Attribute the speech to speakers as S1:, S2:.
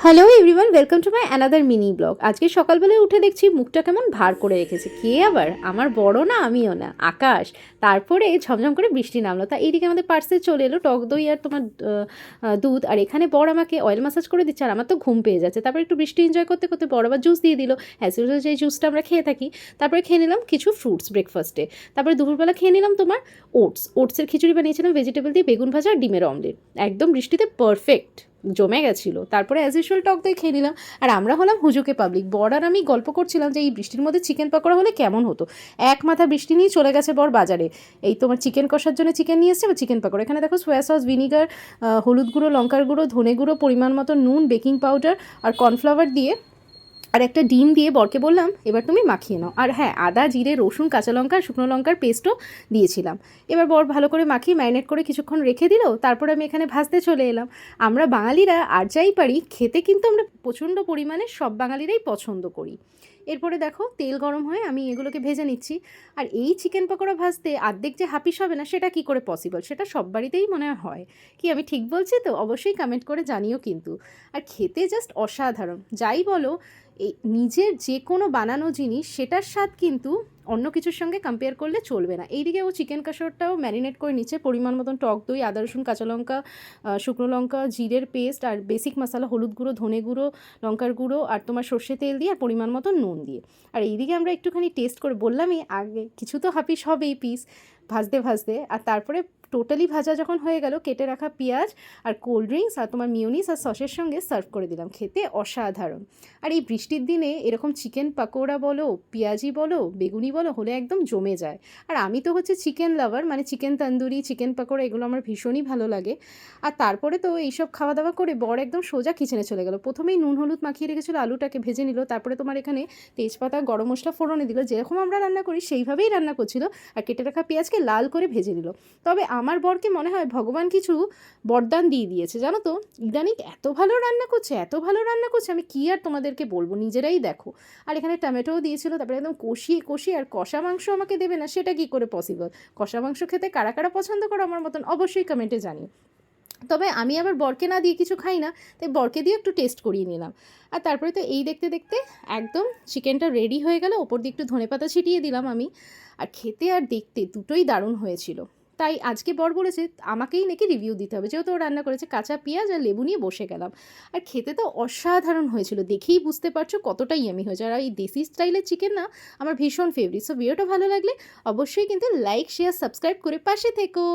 S1: Hello everyone, welcome to my another mini blog. আজকে সকালবেলায় উঠে দেখছি মুখটা কেমন ভার করে রেখেছে। কে আবার? আমার বড় না, আমিও না, আকাশ। তারপরে ঝমঝম করে বৃষ্টি নামলো। তা এইদিকে আমাদের পার্সেল চলে এলো টক দই আর তোমার দুধ। আর এখানে বর আমাকে অয়েল ম্যাসাজ করে দিচ্ছে, আর আমার তো ঘুম পেয়ে যাচ্ছে। তারপরে একটু বৃষ্টি এনজয় করতে করতে বর আবার জুস দিয়ে দিল, অ্যাজ ইউজুয়াল যে জুসটা আমরা খেয়ে থাকি। তারপরে খেয়ে নিলাম কিছু ফ্রুটস ব্রেকফাস্টে। তারপরে দুপুরবেলা খেয়ে নিলাম তোমার ওটসের খিচুড়ি বানিয়েছিলাম, ভেজিটেবল দিয়ে বেগুন ভাজা আর ডিমের অমলেট। একদম বৃষ্টিতে পারফেক্ট জমে গেছিলো। তারপরে অ্যাজ ইউজুয়াল টক দই খেয়ে নিলাম। আর আমরা হলাম হুজুকে পাবলিক। বর আর আমি গল্প করছিলাম যে এই বৃষ্টির মধ্যে চিকেন পকোড়া হলে কেমন হতো। এক মাথা বৃষ্টি নিয়ে চলে গেছে বর বাজারে। এই তোমার চিকেন কষার জন্য চিকেন নিয়ে এসছে বা চিকেন পকোড়া। এখানে দেখো সোয়া সস, ভিনিগার, হলুদ গুঁড়ো, লঙ্কার গুঁড়ো, ধনে গুঁড়ো, পরিমাণ মতো নুন, বেকিং পাউডার আর কর্নফ্লাওয়ার দিয়ে আর একটা ডিম দিয়ে বরকে বললাম এবার তুমি মাখিয়ে নাও। আর হ্যাঁ, আদা, জিরে, রসুন, কাঁচা লঙ্কা, শুকনো লঙ্কার পেস্টও দিয়েছিলাম। এবার বর ভালো করে মাখিয়ে ম্যারিনেট করে কিছুক্ষণ রেখে দিল। তারপরে আমি এখানে ভাজতে চলে এলাম। আমরা বাঙালিরা আর যাই পারি খেতে, কিন্তু আমরা প্রচণ্ড পরিমাণে সব বাঙালিরাই পছন্দ করি। এরপরে দেখো তেল গরম হয়ে আমি এগুলোকে ভেজে নিচ্ছি। আর এই চিকেন পকোড়া ভাজতে আর্ধেক যে হাপিস হবে না, সেটা কি করে পসিবল? সেটা সব বাড়িতেই মনে হয়। কি আমি ঠিক বলছি তো? অবশ্যই কমেন্ট করে জানিও কিন্তু। আর খেতে জাস্ট অসাধারণ। যাই বলো, এই নিজের যে কোনো বানানো জিনিস, সেটার স্বাদ কিন্তু অন্য কিছুর সঙ্গে কম্পেয়ার করলে চলবে না। এইদিকে ও চিকেন কষাটাও ম্যারিনেট করে নিচ্ছে, পরিমাণ মতন টক দই, আদা রসুন কাঁচা লঙ্কা, শুকনো লঙ্কা, জিরের পেস্ট আর বেসিক মশলা, হলুদ গুঁড়ো, ধনে গুঁড়ো, লঙ্কার গুঁড়ো আর তোমার সর্ষে তেল দিয়ে আর পরিমাণ মতন নুন দিয়ে। আর এইদিকে আমরা একটুখানি টেস্ট করে বললামই আগে, কিছু তো হাপিস হবেই পিস ভাজতে ভাজতে। আর তারপরে টোটালি ভাজা যখন হয়ে গেল, কেটে রাখা পেঁয়াজ আর কোল্ড ড্রিঙ্কস আর তোমার মিউনিস আর সসের সঙ্গে সার্ভ করে দিলাম। খেতে অসাধারণ। আর এই বৃষ্টির দিনে এরকম চিকেন পকোড়া বলো, পেঁয়াজি বলো, বেগুনি বলো হলে একদম জমে যায়। আর আমি তো হচ্ছে চিকেন লাভার, মানে চিকেন তন্দুরি, চিকেন পকোড়া এগুলো আমার ভীষণই ভালো লাগে। আর তারপরে তো এইসব খাওয়া দাওয়া করে বর একদম সোজা কিচেনে চলে গেল। প্রথমেই নুন হলুদ মাখিয়ে রেখেছিলো, আলুটাকে ভেজে নিল। তারপরে তোমার এখানে তেজপাতা, গরম মশলা ফোড়নে দিল, যেরকম আমরা রান্না করি সেইভাবেই রান্না করছিল। আর কেটে রাখা পেঁয়াজকে লাল করে ভেজে নিল। তবে আমার বরকে মনে হয় ভগবান কিছু বরদান দিয়ে দিয়েছে, জানো তো। ইদানিং এত ভালো রান্না করছে, এত ভালো রান্না করছে, আমি কী আর তোমাদেরকে বলবো, নিজেরাই দেখো। আর এখানে টমেটোও দিয়েছিল। তারপরে একদম কষিয়ে কষিয়ে, আর কষা মাংস আমাকে দেবে না সেটা কী করে পসিবল? কষা মাংস খেতে কারা কারা পছন্দ করো আমার মতন, অবশ্যই কমেন্টে জানিও। তবে আমি আবার বরকে না দিয়ে কিছু খাই না, তাই বরকে দিয়ে একটু টেস্ট করিয়ে নিলাম। আর তারপরে তো এই দেখতে দেখতে একদম চিকেনটা রেডি হয়ে গেল। ওপর দিয়ে একটু ধনেপাতা ছিটিয়ে দিলাম আমি। আর খেতে আর দেখতে দুটোই দারুণ হয়েছিল। তাই আজকে বর বলেছে আমাকেই নাকি রিভিউ দিতে হবে, যেহেতু ও রান্না করেছে। কাঁচা পেঁয়াজ আর লেবু নিয়ে বসে গেলাম। আর খেতে তো অসাধারণ হয়েছিল, দেখেই বুঝতে পারছো কতটা ইয়ামি হয়েছে। আর এই দেশি স্টাইলের চিকেন না আমার ভীষণ ফেভারিট। সো ভিডিওটা ভালো লাগলে অবশ্যই কিন্তু লাইক, শেয়ার, সাবস্ক্রাইব করে পাশে থেকো।